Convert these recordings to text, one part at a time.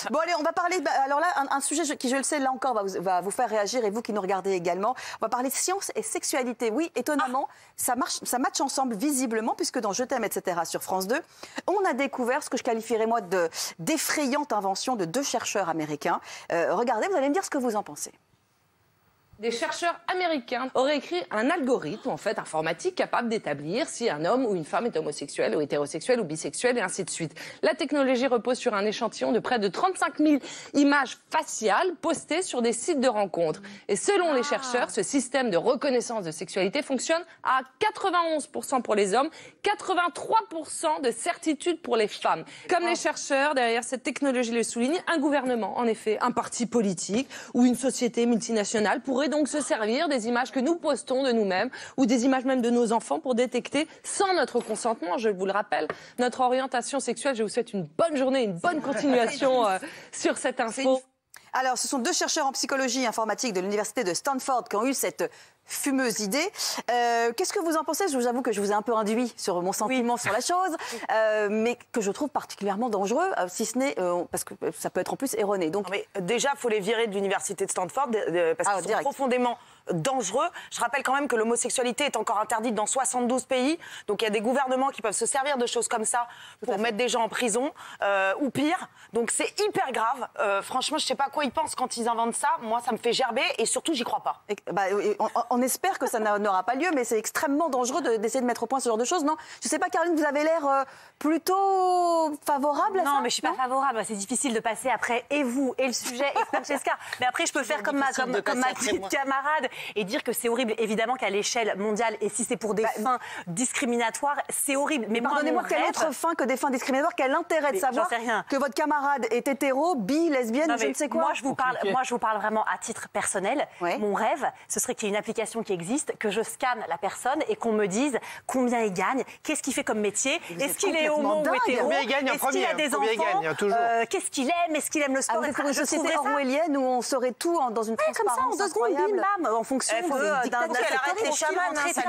Bon allez, on va parler, alors là, un sujet qui, je le sais, là encore, va vous faire réagir, et vous qui nous regardez également. On va parler science et sexualité. Oui, étonnamment, ça matche ensemble visiblement, puisque dans Je t'aime, etc. sur France 2, on a découvert ce que je qualifierais moi d'effrayante invention de 2 chercheurs américains. Regardez, vous allez me dire ce que vous en pensez. Des chercheurs américains auraient écrit un algorithme, en fait, informatique, capable d'établir si un homme ou une femme est homosexuel ou hétérosexuel ou bisexuel et ainsi de suite. La technologie repose sur un échantillon de près de 35 000 images faciales postées sur des sites de rencontres. Et selon les chercheurs, ce système de reconnaissance de sexualité fonctionne à 91% pour les hommes, 83% de certitude pour les femmes. Comme les chercheurs, derrière cette technologie le soulignent, un gouvernement, en effet, un parti politique ou une société multinationale pourrait donc se servir des images que nous postons de nous-mêmes ou des images même de nos enfants pour détecter, sans notre consentement, je vous le rappelle, notre orientation sexuelle. Je vous souhaite une bonne journée, une bonne continuation sur cette info. Alors, ce sont 2 chercheurs en psychologie informatique de l'université de Stanford qui ont eu cette fumeuse idée. Qu'est-ce que vous en pensez? Je vous avoue que je vous ai un peu induit sur mon sentiment sur la chose, mais que je trouve particulièrement dangereux, si ce n'est parce que ça peut être en plus erroné. Donc, mais déjà, il faut les virer de l'université de Stanford parce qu'ils sont profondément dangereux. Je rappelle quand même que l'homosexualité est encore interdite dans 72 pays. Donc il y a des gouvernements qui peuvent se servir de choses comme ça pour mettre des gens en prison ou pire. Donc c'est hyper grave. Franchement, je ne sais pas à quoi ils pensent quand ils inventent ça. Moi, ça me fait gerber et surtout, j'y crois pas. On espère que ça n'aura pas lieu, mais c'est extrêmement dangereux d'essayer de mettre au point ce genre de choses, non? Je ne sais pas, Caroline, vous avez l'air plutôt favorable à ça? Non, mais je ne suis pas favorable. C'est difficile de passer après et vous, et le sujet, et Francesca. Mais après, je peux faire comme ma petite camarade et dire que c'est horrible, évidemment, qu'à l'échelle mondiale, et si c'est pour des fins discriminatoires, c'est horrible. Mais pardonnez-moi, quelle autre fin que des fins discriminatoires? Quel intérêt de savoir que votre camarade est hétéro, bi, lesbienne, ou je ne sais quoi? Moi, je vous parle vraiment à titre personnel. Mon rêve, ce serait qu'il y ait une application qui existe, que je scanne la personne et qu'on me dise combien il gagne, qu'est-ce qu'il fait comme métier, est-ce qu'il est homo ou hétéro, est-ce qu'il a des enfants, qu'est-ce qu'il aime, est-ce qu'il aime le sport. Vous êtes comme une société orwellienne où on saurait tout dans une transparence comme ça, en 2 secondes, bim, bam, en fonction d'un les chamans, ça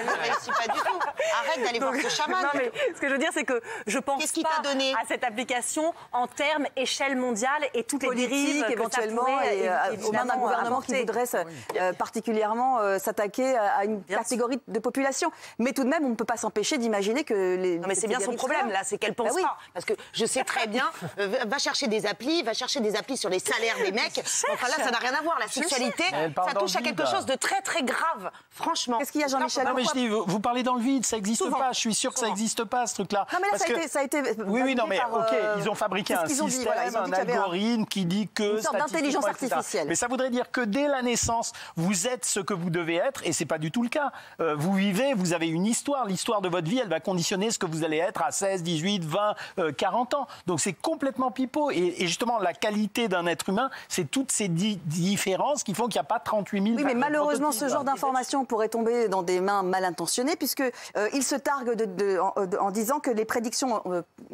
ne réussit pas du tout. Arrête d'aller voir ce chaman. Non, mais ce que je veux dire, c'est que je pense pas à cette application en termes échelle mondiale et toutes les dérives éventuellement, et au moins d'un gouvernement qui voudrait particulièrement s'attaquer à une catégorie de population. Mais tout de même, on ne peut pas s'empêcher d'imaginer que les... Non, mais c'est bien son problème, là, c'est qu'elle pense pas. Parce que je sais très bien, va chercher des applis sur les salaires des mecs. Enfin là, ça n'a rien à voir. La sexualité, ça touche à quelque chose de très, très grave. Franchement. Qu'est-ce qu'il y a, Jean-Michel? Non, mais je dis, vous parlez dans le vide, ça n'existe pas. Je suis sûr que ça n'existe pas, ce truc-là. Non, mais là, ça a été oui, non, mais ok, ils ont fabriqué un système, un algorithme qui dit que... Une sorte d'intelligence artificielle. Mais ça voudrait dire que dès la naissance, vous êtes ce que vous devez être, et c'est pas du tout le cas. Vous vivez, vous avez une histoire. L'histoire de votre vie, elle va conditionner ce que vous allez être à 16, 18, 20, 40 ans. Donc c'est complètement pipeau. Et justement, la qualité d'un être humain, c'est toutes ces différences qui font qu'il n'y a pas 38 000... Oui, mais malheureusement, ce genre d'information pourrait tomber dans des mains mal intentionnées, puisqu'ils se targuent en disant que les prédictions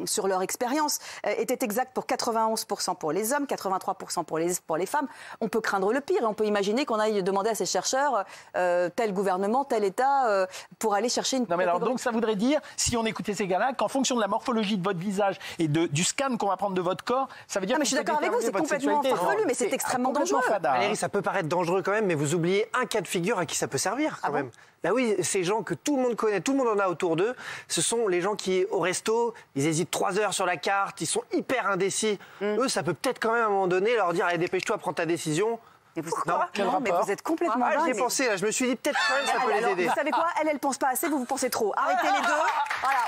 sur leur expérience étaient exactes pour 91% pour les hommes, 83% pour les femmes. On peut craindre le pire et on peut imaginer qu'on aille demander à ces chercheurs tel gouvernement, tel État pour aller chercher une... Non, mais alors, donc ça voudrait dire, si on écoutait ces gars-là, qu'en fonction de la morphologie de votre visage et du scan qu'on va prendre de votre corps, ça veut dire... Non, mais je suis d'accord avec vous, c'est complètement farfelu, mais c'est extrêmement dangereux. Valérie, ça peut paraître dangereux quand même, mais vous oubliez un cas de figure à qui ça peut servir quand même. Bah oui, ces gens que tout le monde connaît, tout le monde en a autour d'eux, ce sont les gens qui, au resto, ils hésitent 3 heures sur la carte, ils sont hyper indécis. Eux, ça peut peut-être quand même à un moment donné leur dire, allez, dépêche-toi, prends ta décision. Mais vous êtes complètement dingue. J'ai pensé, là, je me suis dit peut-être quand même ça peut les aider. Vous savez quoi? Elle pense pas assez, vous pensez trop. Arrêtez les deux. Voilà.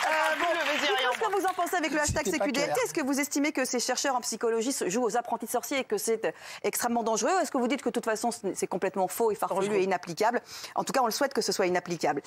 Qu'est-ce que vous en pensez avec le hashtag CQDLT? Est-ce que vous estimez que ces chercheurs en psychologie jouent aux apprentis sorciers et que c'est extrêmement dangereux? Est-ce que vous dites que de toute façon c'est complètement faux et farfelu et inapplicable? En tout cas, on le souhaite que ce soit inapplicable.